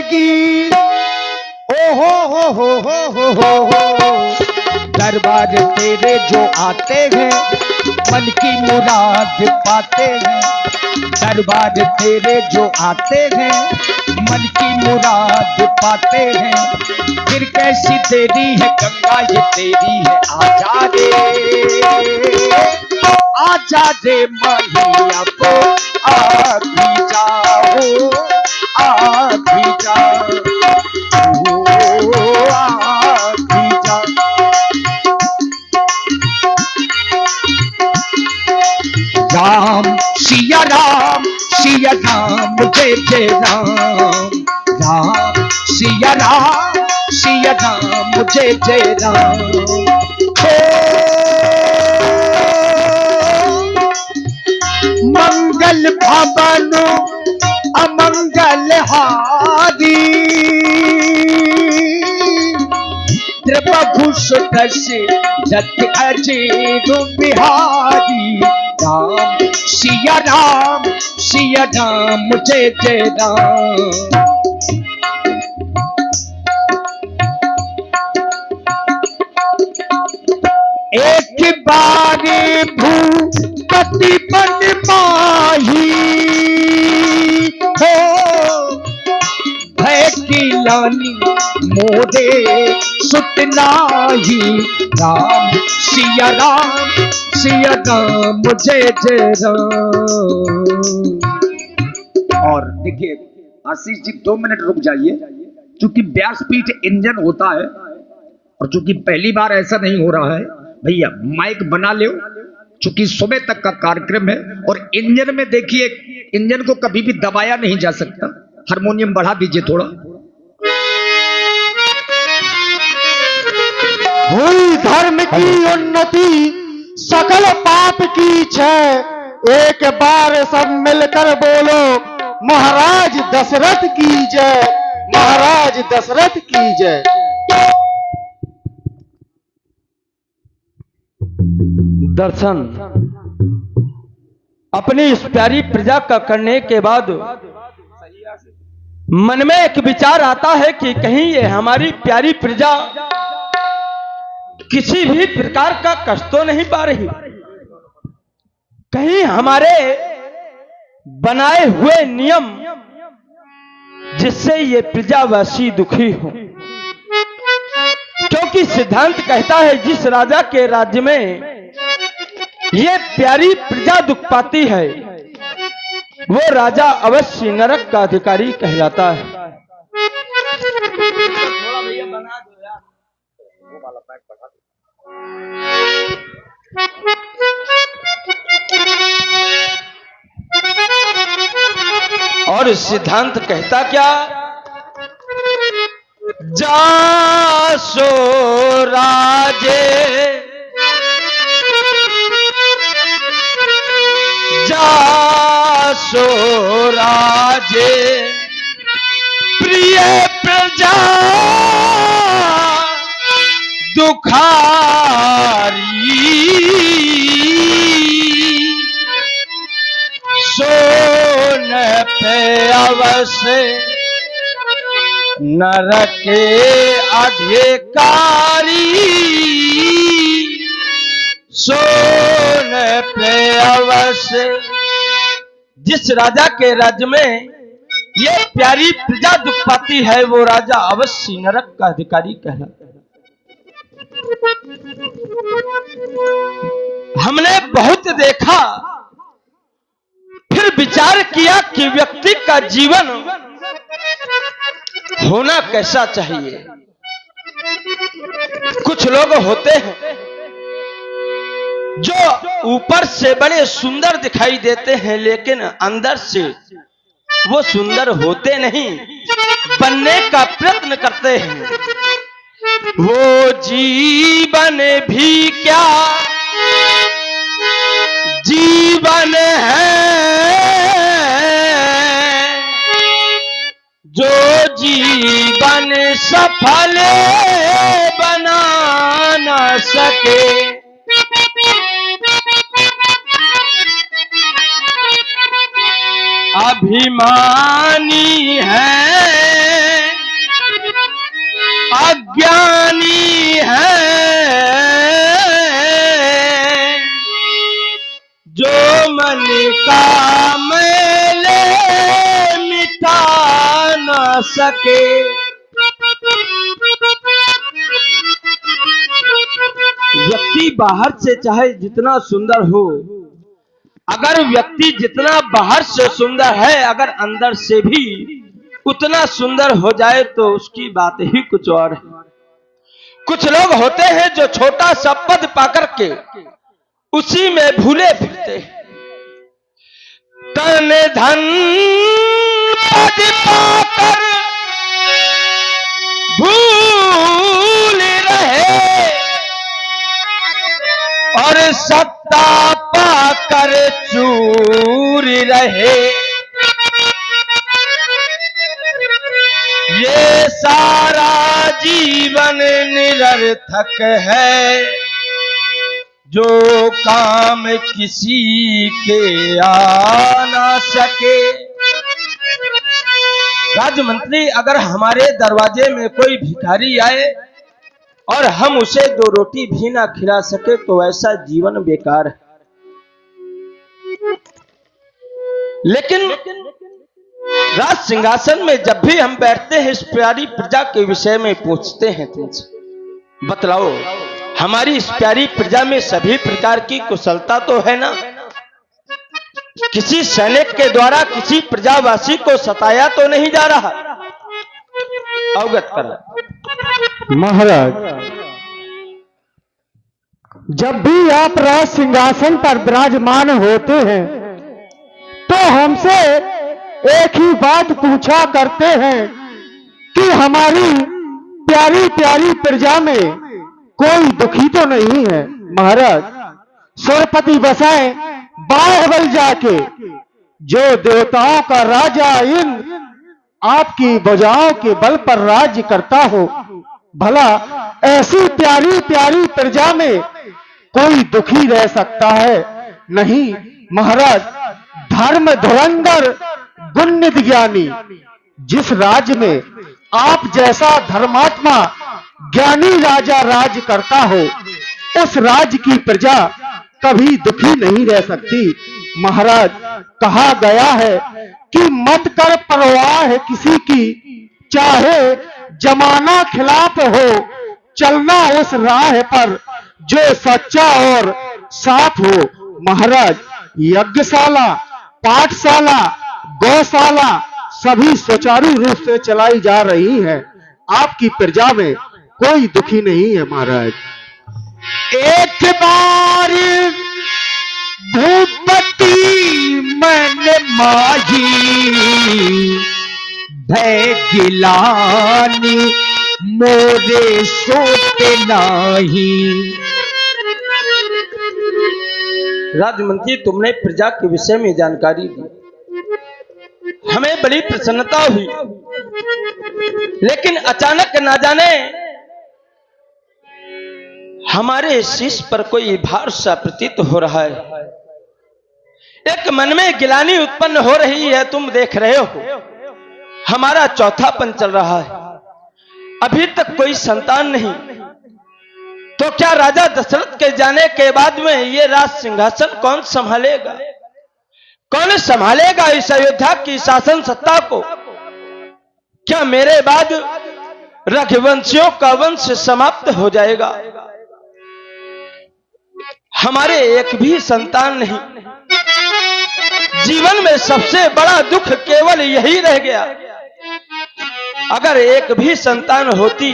मिलेगी। ओ हो। दरबार तेरे जो आते हैं मन की मुराद पाते हैं। दरबार तेरे जो आते हैं मन की मुराद पाते हैं। फिर कैसी तेरी है गंगा ये तेरी है आजा रे मैया को आ भी जाओ आ भी जाओ आ भी जाओ। राम सिया राम जय जय राम। राम सिया राम जय जय राम। मंगल भवन अमंगल हारी त्रिभुवन दशरथ अजीर बिहारी। राम सिया राम जय जय राम। एक बार भूपति बन माही हो भय की लानी मोरे सुतनाही। राम सिया राम जय जय राम। और देखिए आशीष जी 2 मिनट रुक जाइए, क्योंकि व्यासपीठ इंजन होता है और चूंकि पहली बार ऐसा नहीं हो रहा है भैया माइक बना लो, चूंकि सुबह तक का कार्यक्रम है। और इंजन में देखिए इंजन को कभी भी दबाया नहीं जा सकता। हारमोनियम बढ़ा दीजिए थोड़ा। हुई धर्म की उन्नति सकल पाप की क्षय। एक बार सब मिलकर बोलो महाराज दशरथ की जय। महाराज दशरथ की जय। दर्शन अपनी इस प्यारी प्रजा का करने के बाद मन में एक विचार आता है कि कहीं ये हमारी प्यारी प्रजा किसी भी प्रकार का कष्ट तो नहीं पा रही, कहीं हमारे बनाए हुए नियम जिससे ये प्रजावासी दुखी हो। क्योंकि सिद्धांत कहता है जिस राजा के राज्य में ये प्यारी प्रजा दुख पाती है वो राजा अवश्य नरक का अधिकारी कहलाता है। और सिद्धांत कहता क्या, जासो राजे जासो राजे प्रिय प्रजा दुखारी सोन पे अवश्य नरक अधिकारी सोन पे अवश्य। जिस राजा के राज्य में ये प्यारी प्रजा दुख पाती है वो राजा अवश्य नरक का अधिकारी कहलाता है। हमने बहुत देखा फिर विचार किया कि व्यक्ति का जीवन होना कैसा चाहिए। कुछ लोग होते हैं जो ऊपर से बड़े सुंदर दिखाई देते हैं लेकिन अंदर से वो सुंदर होते नहीं, बनने का प्रयत्न करते हैं। वो जीवन भी क्या जीवन है जो जीवन सफल बना न सके। अभिमानी है का मैले मिटा न सके। व्यक्ति बाहर से चाहे जितना सुंदर हो, अगर व्यक्ति जितना बाहर से सुंदर है, अगर अंदर से भी उतना सुंदर हो जाए तो उसकी बात ही कुछ और है। कुछ लोग होते हैं जो छोटा सा पद पाकर के उसी में भूले फिरते हैं। तन धन पद पाकर भूल रहे और सत्ता पाकर चूर रहे। ये सारा जीवन निरर्थक है, जो काम किसी के आ ना सके। राजमंत्री, अगर हमारे दरवाजे में कोई भिखारी आए और हम उसे 2 रोटी भी ना खिला सके तो ऐसा जीवन बेकार है। लेकिन राज सिंहासन में जब भी हम बैठते हैं, इस प्यारी प्रजा के विषय में पूछते हैं तुमसे, बतलाओ हमारी इस प्यारी प्रजा में सभी प्रकार की कुशलता तो है ना? किसी सैनिक के द्वारा किसी प्रजावासी को सताया तो नहीं जा रहा? अवगत कर महाराज, जब भी आप राज सिंहासन पर विराजमान होते हैं तो हमसे एक ही बात पूछा करते हैं कि हमारी प्यारी प्यारी प्रजा में कोई दुखी तो नहीं है। महाराज, सुरपति बसाए बाहुबल जाके, जो देवताओं का राजा इंद्र आपकी भुजाओं के बल पर राज्य करता हो, भला ऐसी प्यारी प्यारी प्रजा में कोई दुखी रह सकता है? नहीं महाराज, धर्म धुरंधर गुणनिधि ज्ञानी जिस राज्य में आप जैसा धर्मात्मा ज्ञानी राजा राज करता हो, उस राज्य की प्रजा कभी दुखी नहीं रह सकती। महाराज, कहा गया है कि मत कर परवाह किसी की, चाहे जमाना खिलाफ हो, चलना उस राह पर जो सच्चा और साफ हो। महाराज, यज्ञशाला, पाठशाला, गौशाला सभी सुचारू रूप से चलाई जा रही है। आपकी प्रजा में कोई दुखी नहीं है। महाराज, एक बार भूपति मन माही, भय गिलानी मोरे सोते नाही। राजमंत्री, तुमने प्रजा के विषय में जानकारी दी, हमें बड़ी प्रसन्नता हुई। लेकिन अचानक ना जाने हमारे शीश पर कोई भार सा प्रतीत हो रहा है। एक मन में गिलानी उत्पन्न हो रही है। तुम देख रहे हो हमारा चौथापन चल रहा है, अभी तक कोई संतान नहीं। तो क्या राजा दशरथ के जाने के बाद में ये राज सिंहासन कौन संभालेगा? कौन संभालेगा इस अयोध्या की शासन सत्ता को? क्या मेरे बाद रघुवंशियों का वंश समाप्त हो जाएगा? हमारे एक भी संतान नहीं। जीवन में सबसे बड़ा दुख केवल यही रह गया। अगर एक भी संतान होती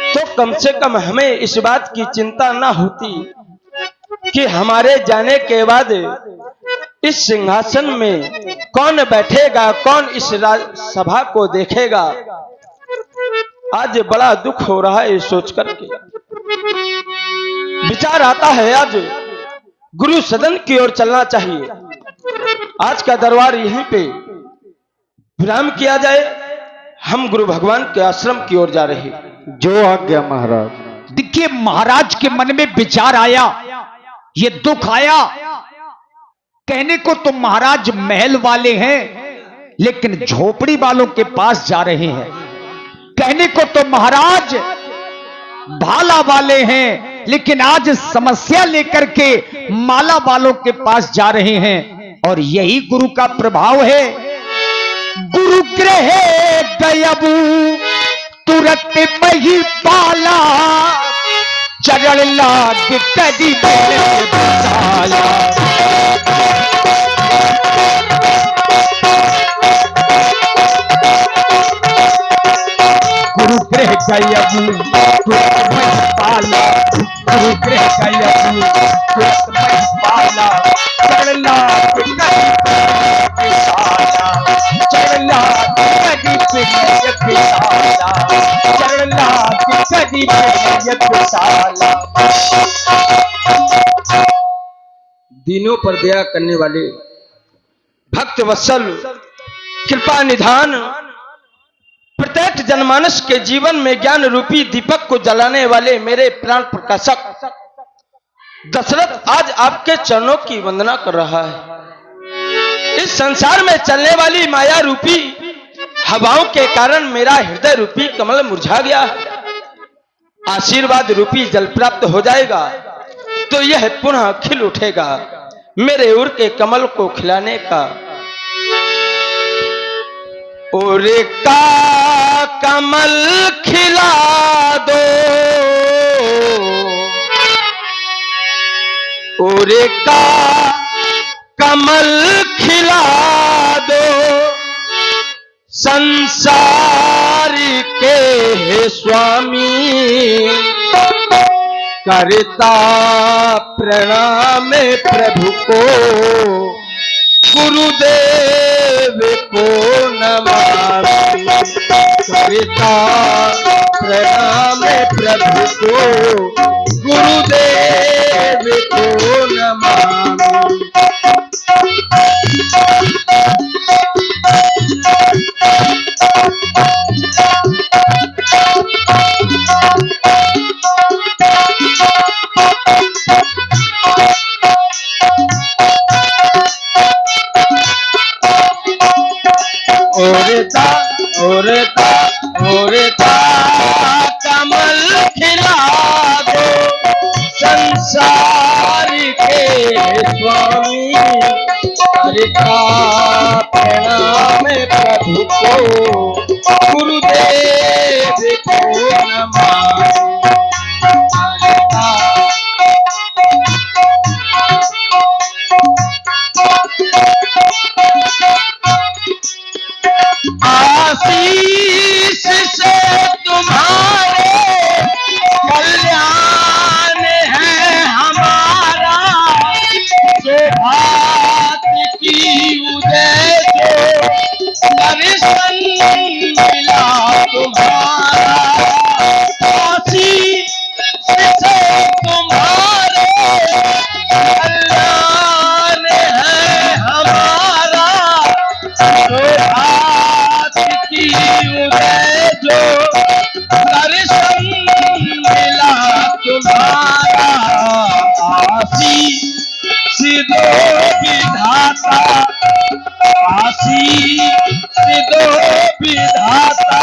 तो कम से कम हमें इस बात की चिंता ना होती कि हमारे जाने के बाद इस सिंहासन में कौन बैठेगा, कौन इस सभा को देखेगा। आज बड़ा दुख हो रहा है सोच करके। विचार आता है आज गुरु सदन की ओर चलना चाहिए। आज का दरबार यहीं पे विराम किया जाए। हम गुरु भगवान के आश्रम की ओर जा रहे हैं। जो आज्ञा महाराज। देखिए, महाराज के मन में विचार आया, ये दुख आया। कहने को तो महाराज महल वाले हैं, लेकिन झोपड़ी वालों के पास जा रहे हैं। कहने को तो महाराज भाला वाले हैं, लेकिन आज समस्या लेकर के माला वालों के पास जा रहे हैं और यही गुरु का प्रभाव है। गुरु ग्रह दयबू तुरंत मही पाला, चरण लाग कदी बसाला। गुरु ग्रह दयबू तुरंत मही पाला, गुरु ग्रह दयबू तुरंत मही पाला, चरण लाग कदी बसाला, चरण लाग कदी बसाला, चरण लाग कदी बसाला। दीनों पर दया करने वाले भक्त वत्सल कृपा निधान, प्रत्येक जनमानस के जीवन में ज्ञान रूपी दीपक को जलाने वाले मेरे प्राण प्रकाशक दशरथ आज आपके चरणों की वंदना कर रहा है। इस संसार में चलने वाली माया रूपी हवाओं के कारण मेरा हृदय रूपी कमल मुरझा गया है। आशीर्वाद रूपी जल प्राप्त हो जाएगा तो यह पुनः खिल उठेगा मेरे उर के कमल को खिलाने का। उर का कमल खिला दो, उर का कमल खिला दो, संसार के स्वामी करता प्रणाम प्रभु को, गुरुदेव को नमामि। करता प्रणाम प्रभु को, गुरुदेव को नमामि। ओरता कमल खिला दो, संसार के स्वामी करता प्रणाम प्रभु को, गुरुदेव को नमामि। आशीष से तुम्हारे कल्याण है हमारा, सौभाग्य की उदय जो दर्शन मिला तुम्हारा। आशीष से तुम्हारे कल्याण है हमारा, की उदय जो दर्शन मिला तुम्हारा। आशीष दो विधाता, आशीष दो विधाता,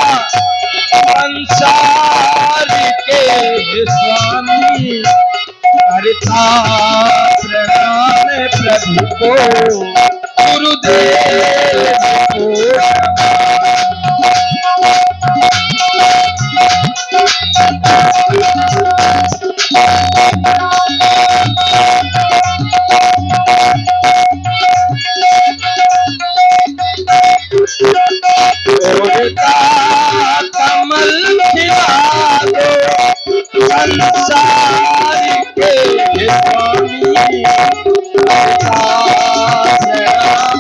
संसार के स्वामी करता प्रणाम प्रभु को, गुरुदेव को। कमल खिला दो, संसार के स्वामी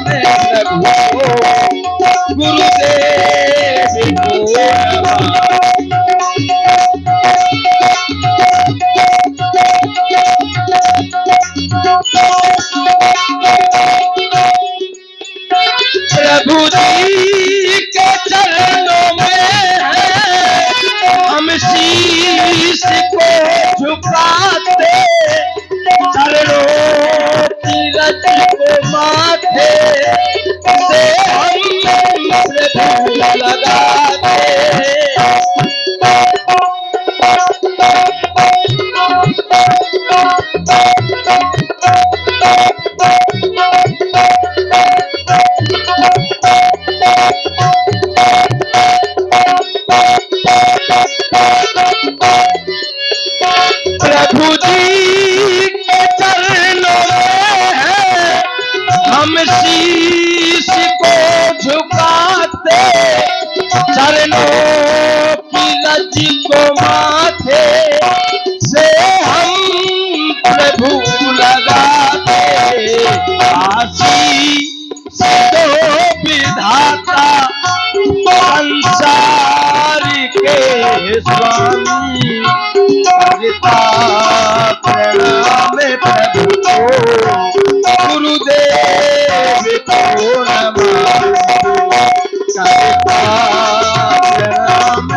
प्रभु को, गुरुदेव को नमामि। प्रभु जी के चरणों में है हम शीश को झुकाते, चरणों तीरथ को माथे से हम प्रभु लगाते। ताज को माथे से हम प्रभु लगाते, आशीष दो विधाता संसार के स्वामी, करता प्रणाम प्रभु को, गुरुदेव को नमः, करता प्रणाम।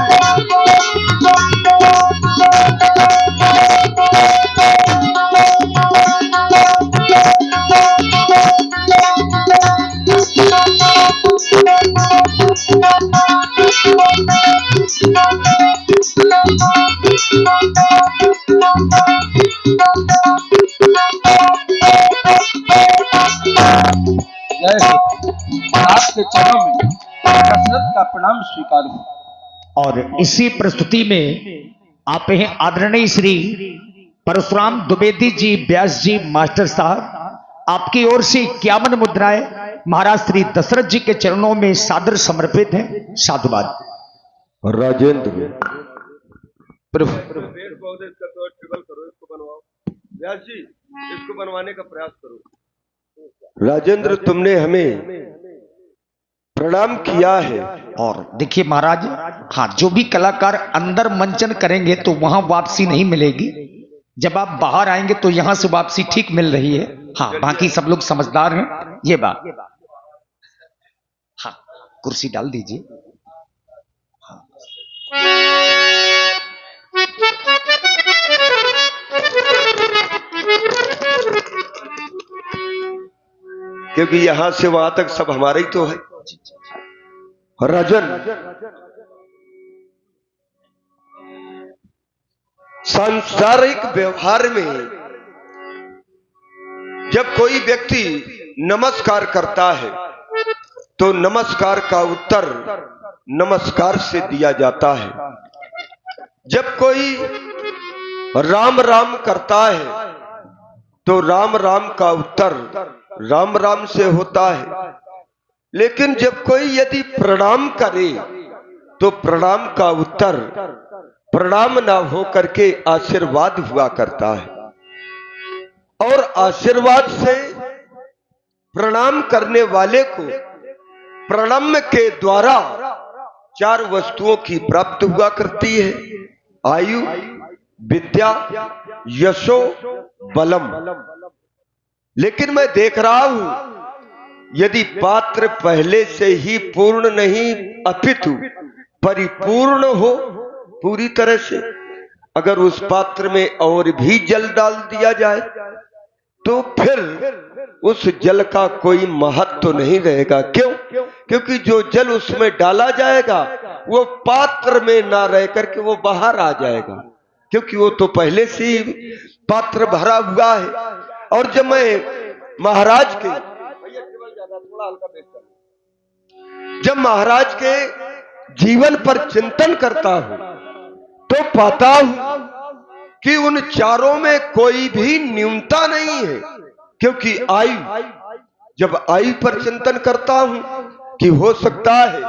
आपके चरणों में दशरथ का प्रणाम स्वीकार हो। और इसी प्रस्तुति में आप हैं आदरणीय श्री परशुराम द्विवेदी जी, व्यास जी, मास्टर साहब, आपकी ओर से 51 मुद्राएं महाराज श्री दशरथ जी के चरणों में सादर समर्पित हैं। साधुवाद। राजेंद्र प्रभु पेड़ पौधे इसका तो टेबल करो, इसको बनवाओ। व्यास जी इसको बनवाने का प्रयास करो। राजेंद्र तुमने हमें प्रणाम किया है। और देखिए महाराज, हाँ, जो भी कलाकार अंदर मंचन करेंगे तो वहां वापसी नहीं मिलेगी। जब आप बाहर आएंगे तो यहां से वापसी ठीक मिल रही है। हाँ, बाकी सब लोग समझदार हैं। ये बात, हाँ, कुर्सी डाल दीजिए। हाँ। क्योंकि यहां से वहां तक सब हमारा ही तो है। राजन, सांसारिक व्यवहार में जब कोई व्यक्ति नमस्कार करता है तो नमस्कार का उत्तर नमस्कार से दिया जाता है। जब कोई राम राम करता है तो राम राम का उत्तर राम राम से होता है। लेकिन जब कोई यदि प्रणाम करे तो प्रणाम का उत्तर प्रणाम ना हो करके आशीर्वाद हुआ करता है। और आशीर्वाद से प्रणाम करने वाले को प्रणम्य के द्वारा 4 वस्तुओं की प्राप्ति हुआ करती है: आयु, विद्या, यशो, बलम। लेकिन मैं देख रहा हूं, यदि पात्र पहले से ही पूर्ण नहीं अपितु परिपूर्ण हो पूरी तरह से, अगर उस पात्र में और भी जल डाल दिया जाए तो फिर उस जल का कोई महत्व तो नहीं रहेगा। क्यों? क्योंकि जो जल उसमें डाला जाएगा वो पात्र में ना रह करके वो बाहर आ जाएगा, क्योंकि वो तो पहले से ही पात्र भरा हुआ है। और जब मैं महाराज के जब महाराज के जीवन पर चिंतन करता हूं तो पाता हूं कि उन चारों में कोई भी न्यूनता नहीं है। क्योंकि आयु, जब आयु पर चिंतन करता हूं कि हो सकता है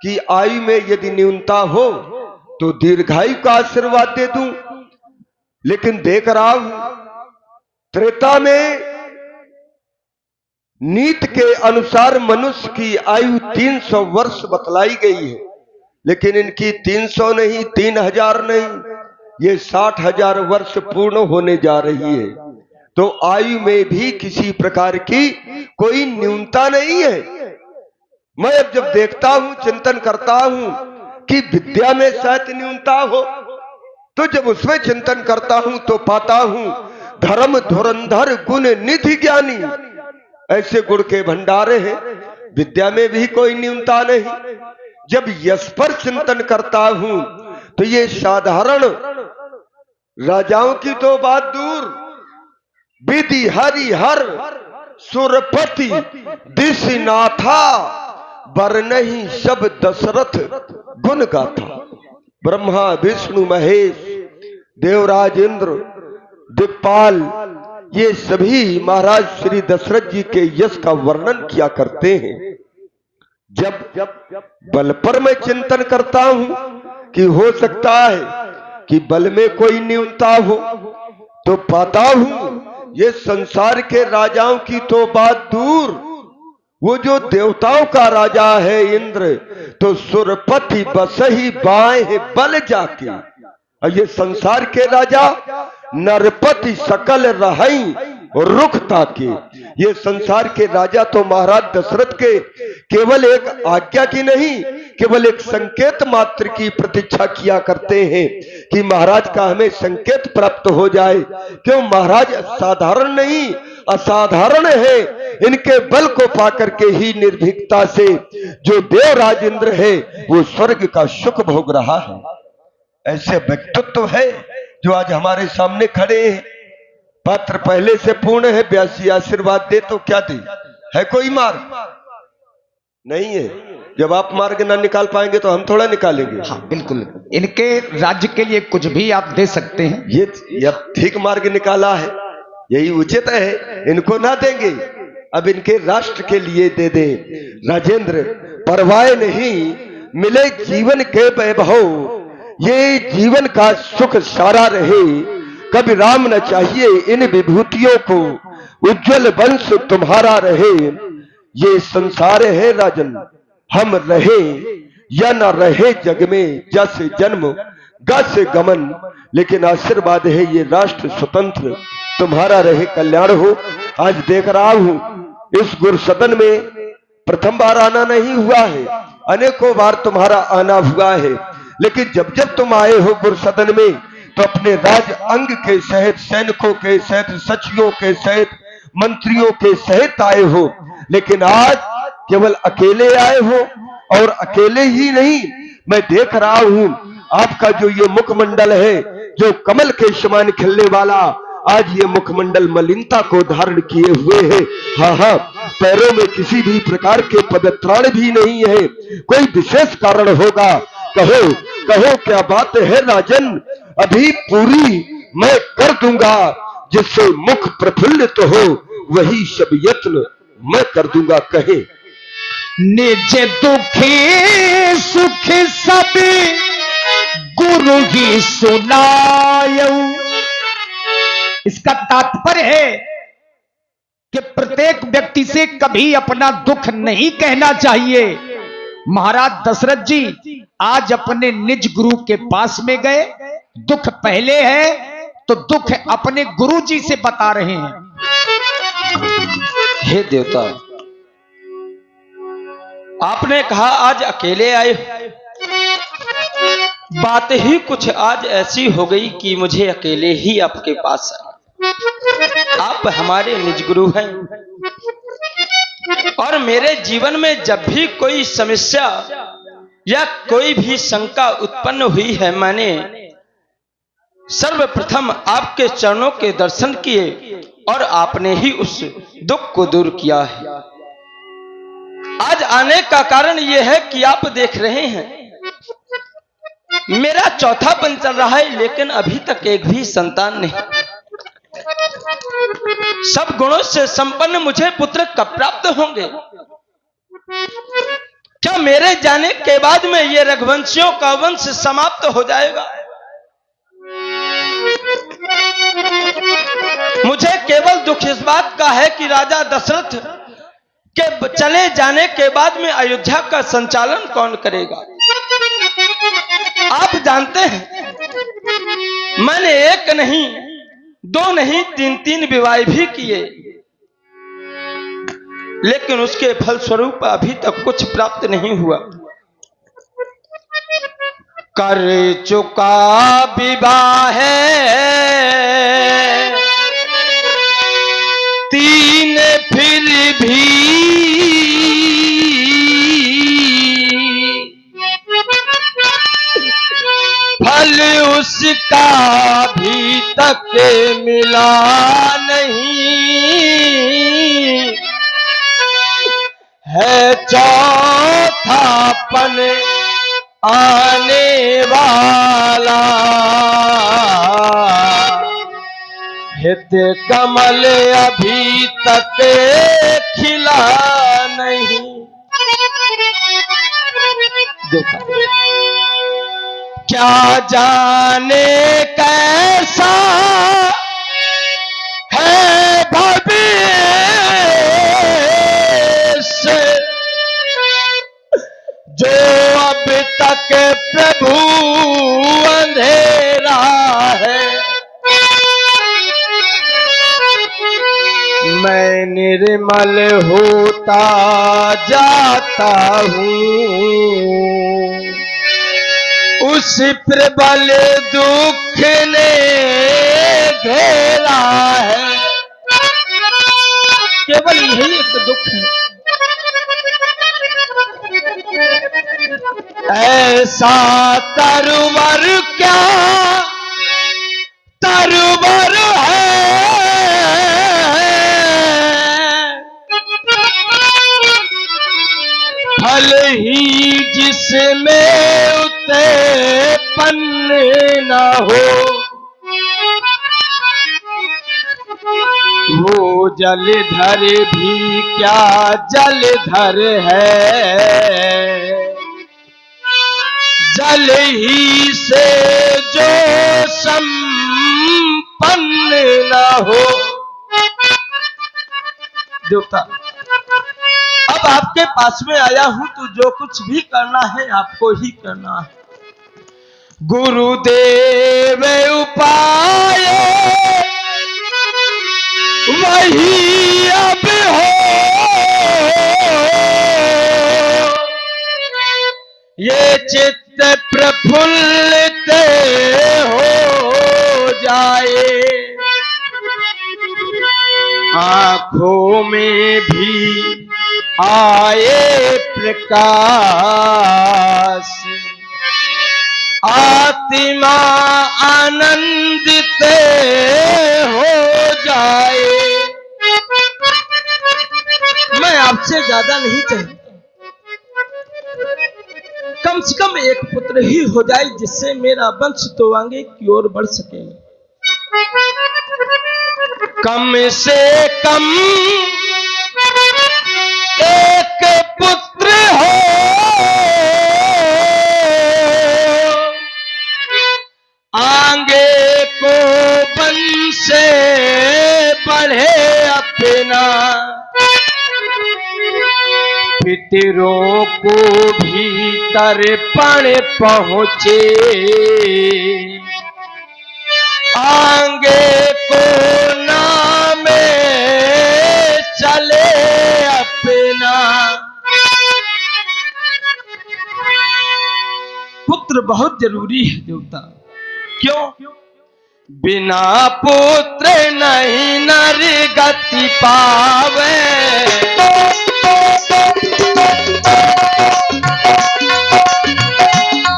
कि आयु में यदि न्यूनता हो तो दीर्घायु का आशीर्वाद दे दूं। लेकिन देख रहा हूं त्रेता में नीति के अनुसार मनुष्य की आयु 300 वर्ष बतलाई गई है, लेकिन इनकी 300 नहीं, 3000 नहीं, ये 60,000 वर्ष पूर्ण होने जा रही है। तो आयु में भी किसी प्रकार की कोई न्यूनता नहीं है। मैं अब जब देखता हूं, चिंतन करता हूं कि विद्या में शायद न्यूनता हो, तो जब उसमें चिंतन करता हूं तो पाता हूं धर्म धुरंधर गुण निधि ज्ञानी, ऐसे गुण के भंडारे हैं। विद्या में भी कोई न्यूनता नहीं। जब यश पर चिंतन करता हूं तो ये साधारण राजाओं की तो बात दूर, विधि हरिहर सुरपति दिशनाथा बरनहि सब दशरथ गुण गाथा। ब्रह्मा विष्णु महेश देवराज इंद्र दिक्पाल ये सभी महाराज श्री दशरथ जी के यश का वर्णन किया करते हैं। जब बल पर मैं चिंतन करता हूं, कि हो सकता है कि बल में कोई न्यूनता हो, तो पाता हूं ये संसार के राजाओं की तो बात दूर, वो जो देवताओं का राजा है इंद्र, तो सुरपति बसही बाएं बल जाके। और ये संसार के राजा नरपति सकल रहई रुख ताके। ये संसार के राजा तो महाराज दशरथ के केवल एक आज्ञा की नहीं, केवल एक संकेत मात्र की प्रतीक्षा किया करते हैं कि महाराज का हमें संकेत प्राप्त हो जाए। क्यों महाराज साधारण नहीं असाधारण है, इनके बल को पाकर के ही निर्भीकता से जो देवराज इंद्र है वो स्वर्ग का सुख भोग रहा है। ऐसे व्यक्तित्व है जो आज हमारे सामने खड़े हैं। पात्र पहले से पूर्ण है, ब्यासी आशीर्वाद दे तो क्या दे, है कोई मार्ग नहीं है। जब आप मार्ग ना निकाल पाएंगे तो हम थोड़ा निकालेंगे। हाँ बिल्कुल, इनके राज्य के लिए कुछ भी आप दे सकते हैं। ये ठीक मार्ग निकाला है, यही उचित है, इनको ना देंगे, अब इनके राष्ट्र के लिए दे दें। राजेंद्र परवाह नहीं मिले जीवन के वैभव, ये जीवन का सुख सारा रहे, कभी राम न चाहिए इन विभूतियों को, उज्जवल वंश तुम्हारा रहे। ये संसार है राजन, हम रहे या न रहे जग में, जस जन्म गस गमन, लेकिन आशीर्वाद है ये राष्ट्र स्वतंत्र तुम्हारा रहे, कल्याण हो। आज देख रहा हूं इस गुरु सदन में प्रथम बार आना नहीं हुआ है, अनेकों बार तुम्हारा आना हुआ है, लेकिन जब जब तुम आए हो गुरु सदन में तो अपने राज अंग के सहित, सैनिकों के सहित, सचिवों के सहित, मंत्रियों के सहित आए हो। लेकिन आज केवल अकेले आए हो, और अकेले ही नहीं, मैं देख रहा हूं आपका जो ये मुखमंडल है जो कमल के समान खिलने वाला, आज ये मुखमंडल मलिनता को धारण किए हुए है। हाँ हाँ, पैरों में किसी भी प्रकार के पदत्राण भी नहीं है, कोई विशेष कारण होगा, कहो कहो क्या बात है राजन, अभी पूरी मैं कर दूंगा, जिससे मुख प्रफुल्लित हो वही सब यत्न मैं कर दूंगा। कहे निज दुखी सुख सब गुरु ही सुनायऊ। इसका तात्पर्य है कि प्रत्येक व्यक्ति से कभी अपना दुख नहीं कहना चाहिए। महाराज दशरथ जी आज अपने निज गुरु के पास में गए, दुख पहले है तो दुख अपने गुरु जी से बता रहे हैं। हे देवता, आपने कहा आज अकेले आए, बात ही कुछ आज ऐसी हो गई कि मुझे अकेले ही आपके पास आना। आप हमारे निज गुरु हैं, और मेरे जीवन में जब भी कोई समस्या या कोई भी शंका उत्पन्न हुई है, मैंने सर्वप्रथम आपके चरणों के दर्शन किए और आपने ही उस दुख को दूर किया है। आज आने का कारण यह है कि आप देख रहे हैं मेरा चौथापन चल रहा है, लेकिन अभी तक एक भी संतान नहीं। सब गुणों से संपन्न मुझे पुत्र कब प्राप्त होंगे? क्या मेरे जाने के बाद में ये रघुवंशियों का वंश समाप्त हो जाएगा? मुझे केवल दुख इस बात का है कि राजा दशरथ के चले जाने के बाद में अयोध्या का संचालन कौन करेगा? आप जानते हैं मैंने एक नहीं, दो नहीं, तीन विवाह भी किए, लेकिन उसके फलस्वरूप अभी तक कुछ प्राप्त नहीं हुआ। कर चुका विवाह है तीन, फिर भी फल उसका भी तक मिला नहीं है, चौथापन आने वाला हित कमल अभी तक खिला नहीं। देखा क्या जाने कैसा है भविष्य, जो अब तक प्रभु अंधेरा है। मैं निर्मल होता जाता हूँ, उस प्रबल दुख ने घेरा है। केवल यही एक दुख है, ऐसा तरवर क्या तरवर है, फल ही जिसमें उत्पन्न न हो, वो जलधर भी क्या जलधर है, जल ही से जो संपन्न न हो। देवता, अब आपके पास में आया हूं तो जो कुछ भी करना है आपको ही करना है। गुरुदेव उपाय वही अब हो, ये चित्त प्रफुल्लित हो जाए, आंखों में भी आए प्रकाश, आत्मा आनंदित हो जाए। मैं आपसे ज्यादा नहीं चाहता, कम से कम एक पुत्र ही हो जाए जिससे मेरा वंश तो आगे की ओर बढ़ सके। कम से कम एक पुत्र हो, आगे को वंश बढ़े अपना, पितरों को भी तर्पण पहुंचे, आगे को नाम चले अपना। पुत्र बहुत जरूरी है देवता। क्यों? बिना पुत्र नहीं नर गति पावे,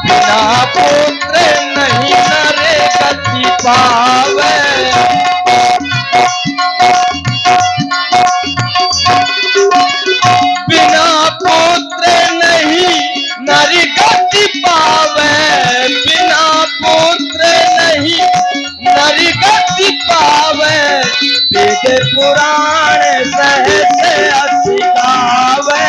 बिना पुत्र नहीं नर गति पावे, बिना पुत्र नहीं नर गति पावे, बिना पुत्र नहीं नर गति पावे, वेद पुराण सहज अस गावे,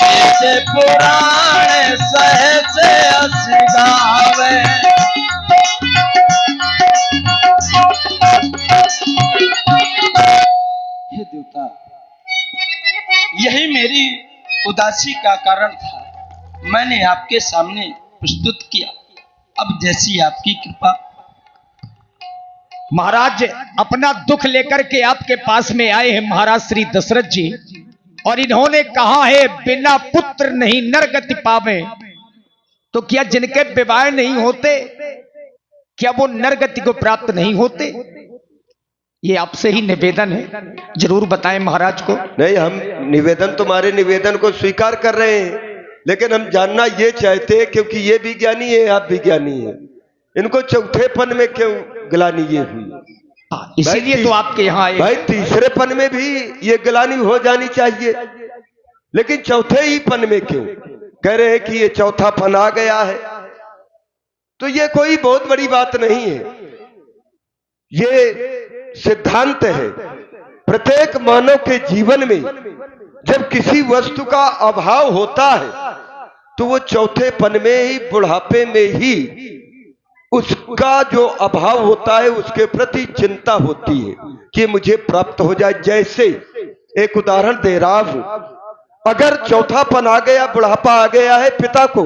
वेद पुराण सहज अस गावे। हे देवता, यही मेरी उदासी का कारण था, मैंने आपके सामने प्रस्तुत किया। अब जैसी आपकी कृपा। महाराज अपना दुख लेकर के आपके पास में आए हैं महाराज श्री दशरथ जी, और इन्होंने कहा है बिना पुत्र नहीं नर गति पावे। तो क्या जिनके विवाह नहीं होते क्या वो नर गति को प्राप्त नहीं होते? ये आपसे ही निवेदन है, जरूर बताएं महाराज को। नहीं, हम निवेदन तुम्हारे निवेदन को स्वीकार कर रहे हैं, लेकिन हम जानना ये चाहते हैं क्योंकि ये विज्ञानी है, आप विज्ञानी है, इनको चौथेपन में क्यों ग्लानि ये हुई? इसीलिए तो आपके यहाँ आए। भाई तीसरे पन में भी ये ग्लानि हो जानी चाहिए, लेकिन चौथे ही पन में क्यों? कह रहे हैं कि ये चौथा पन आ गया है, तो ये कोई बहुत बड़ी बात नहीं है। ये सिद्धांत है, प्रत्येक मानव के जीवन में जब किसी वस्तु का अभाव होता है तो वो चौथेपन में ही, बुढ़ापे में ही उसका जो अभाव होता है उसके प्रति चिंता होती है कि मुझे प्राप्त हो जाए। जैसे एक उदाहरण दे रहा हूं, अगर चौथापन आ गया, बुढ़ापा आ गया है पिता को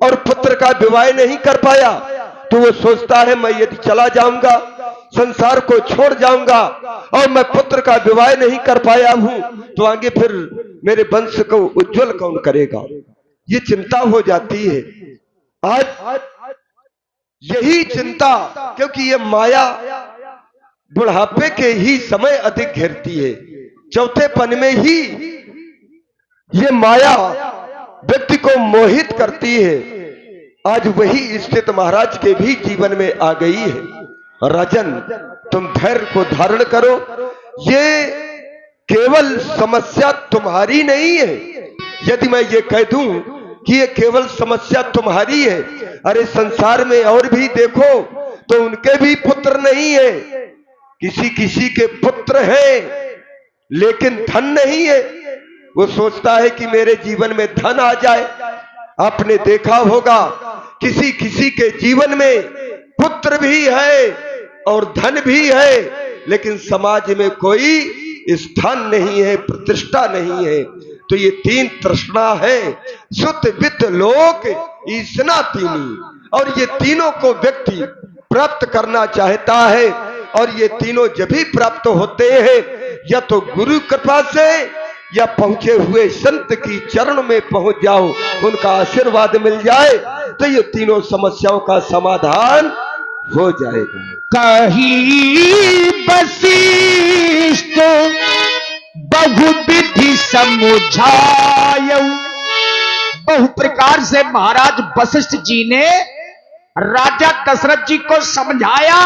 और पुत्र का विवाह नहीं कर पाया तो वो सोचता है मैं यदि चला जाऊंगा, संसार को छोड़ जाऊंगा और मैं पुत्र का विवाह नहीं कर पाया हूं तो आगे फिर मेरे वंश को उज्जवल कौन करेगा, ये चिंता हो जाती है। आज यही चिंता, क्योंकि ये माया बुढ़ापे के ही समय अधिक घेरती है, चौथेपन में ही ये माया व्यक्ति को मोहित करती है। आज वही स्थिति महाराज के भी जीवन में आ गई है। राजन, तुम धैर्य को धारण करो, ये केवल समस्या तुम्हारी नहीं है। यदि मैं ये कह दूं कि ये केवल समस्या तुम्हारी है, अरे संसार में और भी देखो तो उनके भी पुत्र नहीं है, किसी किसी के पुत्र हैं लेकिन धन नहीं है। वो सोचता है कि मेरे जीवन में धन आ जाए। आपने देखा होगा किसी किसी के जीवन में पुत्र भी है और धन भी है, लेकिन समाज में कोई स्थान नहीं है, प्रतिष्ठा नहीं है। तो ये तीन तृष्णा है, सुत वित्त लोक ईसना तीनी, और ये तीनों को व्यक्ति प्राप्त करना चाहता है। और ये तीनों जब भी प्राप्त होते हैं या तो गुरु कृपा से या पहुंचे हुए संत की चरण में पहुंच जाओ, उनका आशीर्वाद मिल जाए तो ये तीनों समस्याओं का समाधान हो जाएगा। कही वशिष्ठ बहुविधि समुझाय, बहु प्रकार से महाराज वशिष्ठ जी ने राजा दशरथ जी को समझाया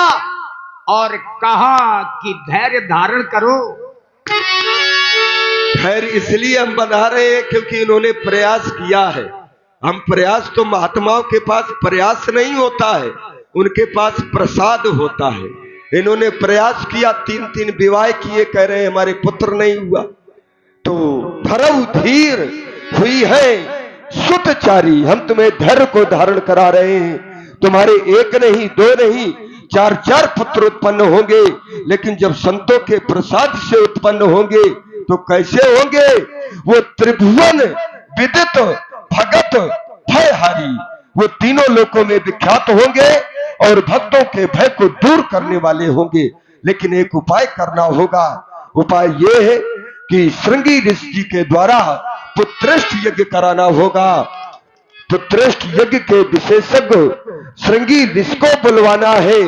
और कहा कि धैर्य धारण करो। धैर्य इसलिए हम बना रहे हैं क्योंकि इन्होंने प्रयास किया है। हम प्रयास तो महात्माओं के पास प्रयास नहीं होता है, उनके पास प्रसाद होता है। इन्होंने प्रयास किया, 3 विवाह किए, कह रहे हैं हमारे पुत्र नहीं हुआ। तो धरऊ धीर हुई है सुतचारी, हम तुम्हें धैर्य को धारण करा रहे हैं। तुम्हारे एक नहीं, 2 नहीं, 4 पुत्र उत्पन्न होंगे, लेकिन जब संतों के प्रसाद से उत्पन्न होंगे तो कैसे होंगे? वो त्रिभुवन विदित भगत भयहारी, वो तीनों लोकों में विख्यात होंगे और भक्तों के भय को दूर करने वाले होंगे। लेकिन एक उपाय करना होगा। उपाय ये है कि श्रृंगी ऋषि जी के द्वारा पुत्रेष्ठ यज्ञ कराना होगा। पुत्रेष्ठ यज्ञ के विशेषज्ञ श्रृंगी ऋषि को बुलवाना है।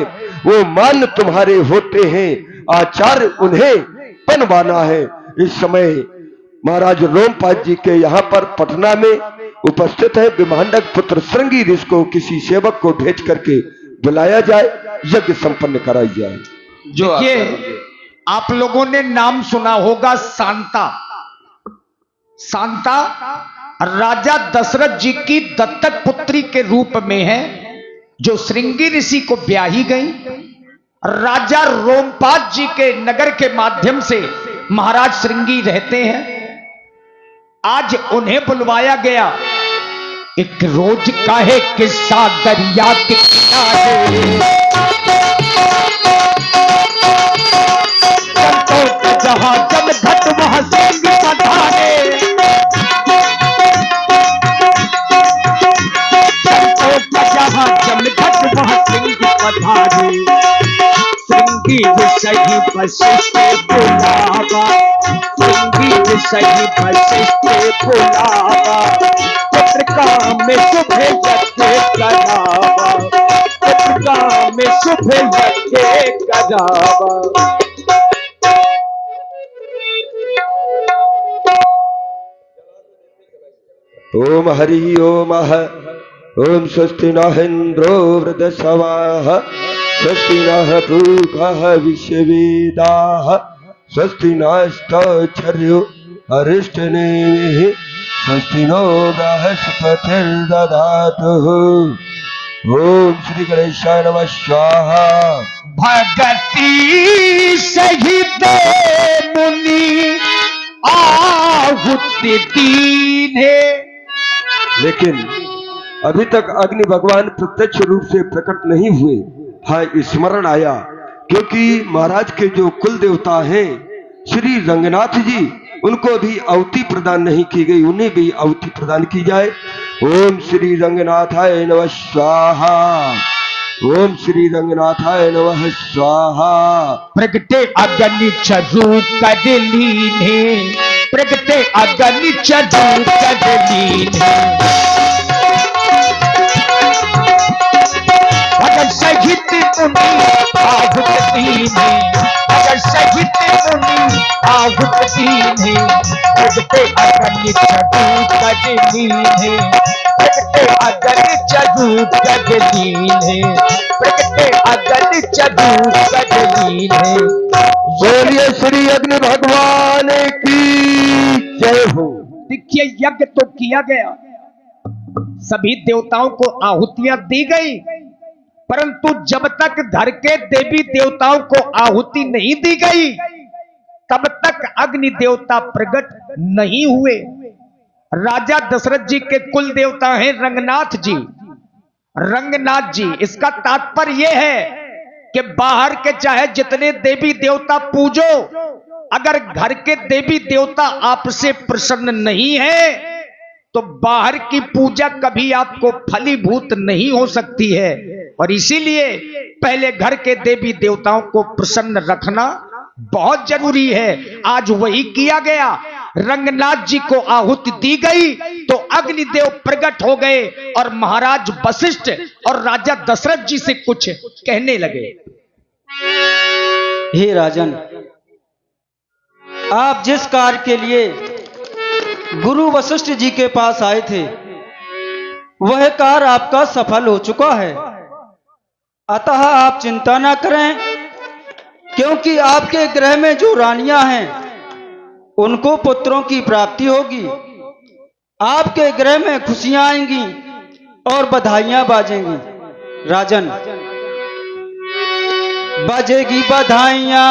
वो मान तुम्हारे होते हैं, आचार्य उन्हें बनवाना है। इस समय महाराज रोमपाद जी के यहाँ पर पटना में उपस्थित है। विमांडक पुत्र श्रृंगी ऋषि को किसी सेवक को भेज करके बुलाया जाए, यज्ञ संपन्न कराई जाए। जो ये आप लोगों ने नाम सुना होगा शांता। शांता राजा दशरथ जी की दत्तक पुत्री के रूप में है, जो श्रृंगी ऋषि को ब्याही गई। राजा रोमपाद जी के नगर के माध्यम से महाराज श्रृंगी रहते हैं। आज उन्हें बुलवाया गया। एक रोज का है किस्सा दरिया के किनारे, जहां जब घट वहां श्रृंगी पधारे, जहां जब घट वहां श्रृंगी पधारे। श्रृंगी सही वशिष्ठ बुलावा, श्रृंगी सही वशिष्ठ बुलावा। पत्रिका में शुभ यज्ञ करावा, पत्रिका में शुभ यज्ञ करावा। ओम हरि ओम ओम स्वस्ति नः इंद्रो वृद्धश्रवाः, स्वस्ति नः पूषः विश्ववेदाः, स्वस्ति नस्तक्षर्यो अरिष्टनेमिः, स्वस्ति नो बृहस्पतिर्दधातु। ओम श्री गणेशाय नमः स्वाहा। भगति सहित मुनि आहुति दीन है। लेकिन अभी तक अग्नि भगवान प्रत्यक्ष रूप से प्रकट नहीं हुए। हाँ, स्मरण आया, क्योंकि महाराज के जो कुल देवता हैं श्री रंगनाथ जी, उनको भी आहुति प्रदान नहीं की गई, उन्हें भी आहुति प्रदान की जाए। ओम श्री रंगनाथाय नमः स्वाहा। ओम श्री रंगनाथाय नमः स्वाहा। प्रगटे अग्नि चरू कदलीन है, प्रगटे अग्नि चरू कदलीन है। अगर सहित मुनि आहुत दीन है, अगर सहित मुनि आहुत दीन है। प्रगटे अग्नि चरू कदलीन है, प्रगटे अग्नि चरू कदलीन है, प्रगटे अग्नि चरू कदलीन है। बोलिए श्री अग्नि भगवान की जय हो। देखिए, यज्ञ तो किया गया, सभी देवताओं को आहुतियां दी गई, परंतु जब तक घर के देवी देवताओं को आहुति नहीं दी गई, तब तक अग्नि देवता प्रकट नहीं हुए। राजा दशरथ जी के कुल देवता हैं रंगनाथ जी। रंगनाथ जी, इसका तात्पर्य यह है कि बाहर के चाहे जितने देवी देवता पूजो, अगर घर के देवी देवता आपसे प्रसन्न नहीं है, तो बाहर की पूजा कभी आपको फलीभूत नहीं हो सकती है। और इसीलिए पहले घर के देवी देवताओं को प्रसन्न रखना बहुत जरूरी है। आज वही किया गया। रंगनाथ जी को आहुति दी गई तो अग्निदेव प्रकट हो गए और महाराज वशिष्ठ और राजा दशरथ जी से कुछ कहने लगे। हे राजन, आप जिस कार्य के लिए गुरु वशिष्ठ जी के पास आए थे, वह कार्य आपका सफल हो चुका है। अतः आप चिंता न करें, क्योंकि आपके ग्रह में जो रानियां हैं उनको पुत्रों की प्राप्ति होगी। आपके ग्रह में खुशियां आएंगी और बधाइयां बाजेंगी। राजन, बजेगी बधाइयां,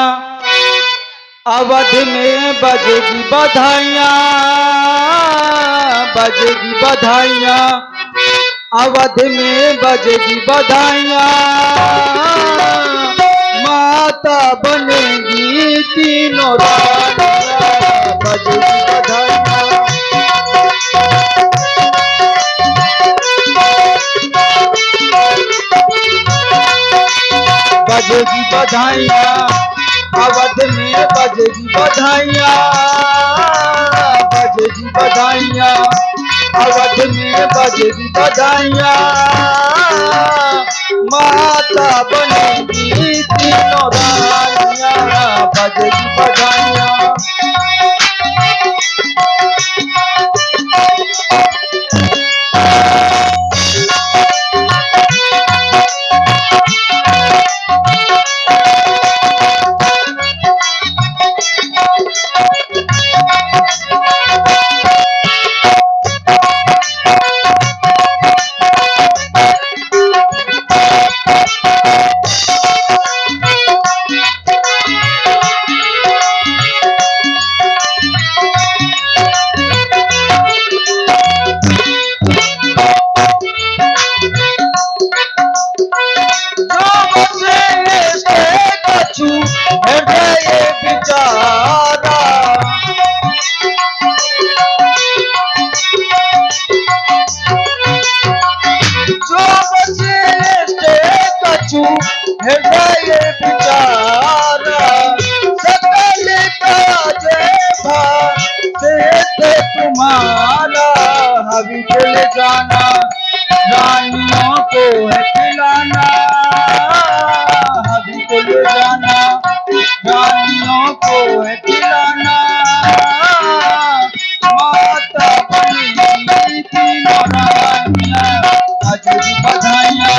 अवध में बजेगी बधाइयां, बजेगी बधाइयां, अवध में बजेगी बधाइयां। माता बनेगी तीनों रानियां, बजेगी बधाइयां। बजेगी बधाइयां, अवध में बजेगी बधाइयां, बजेगी बधाइयां, अवध में बजेगी बधाइयां। माता बनेगी तीनों रानियां, बजेगी बधाइयां। हवी को ले जाना, रानियों को है खिलाना। हवी को ले जाना, रानियों को है खिलाना। माता बनेगी तीनों रानियां, बजेगी बधाइयां।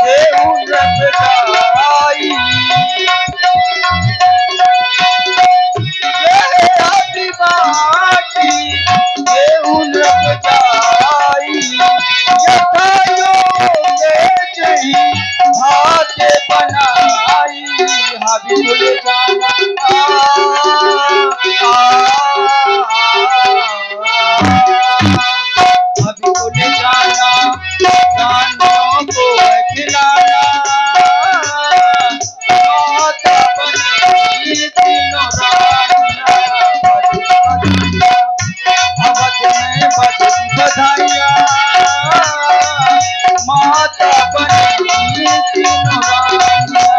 देहु रख जाई। ये आदि माटी देहु रख जाई। यथायो जही हाथ बनाई। हाबी बोले जाना हाबी बोले जाना जानों को खिलाना। माता बनी तीनों रानियां। अवध में बजती बधाइयां। माता बनी तीनों रानियां।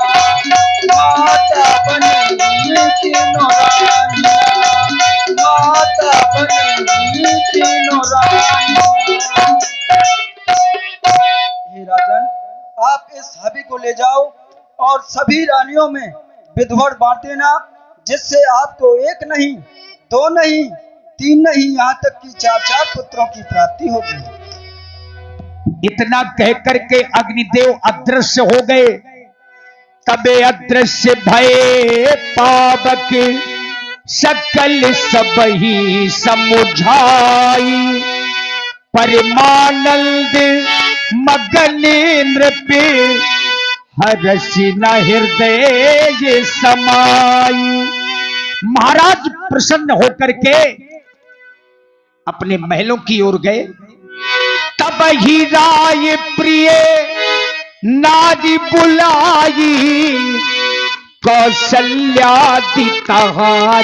माता बनी तीनों रानियां। माता बनी तीनों रानियां। हे राजन, आप इस हबी को ले जाओ और सभी रानियों में विधवड़ बांट देना, जिससे आपको एक नहीं, दो नहीं, तीन नहीं, यहाँ तक कि 4-4 पुत्रों की प्राप्ति होगी। इतना कह करके अग्निदेव अदृश्य हो गए। तबे अदृश्य भये पावक सकल सबही समुझाई। परमानंद मगन नृप हर्षि न हृदय समाई। महाराज प्रसन्न होकर के अपने महलों की ओर गए। तब ही राय प्रिय नारी बुलाई। कौशल्या दी कहा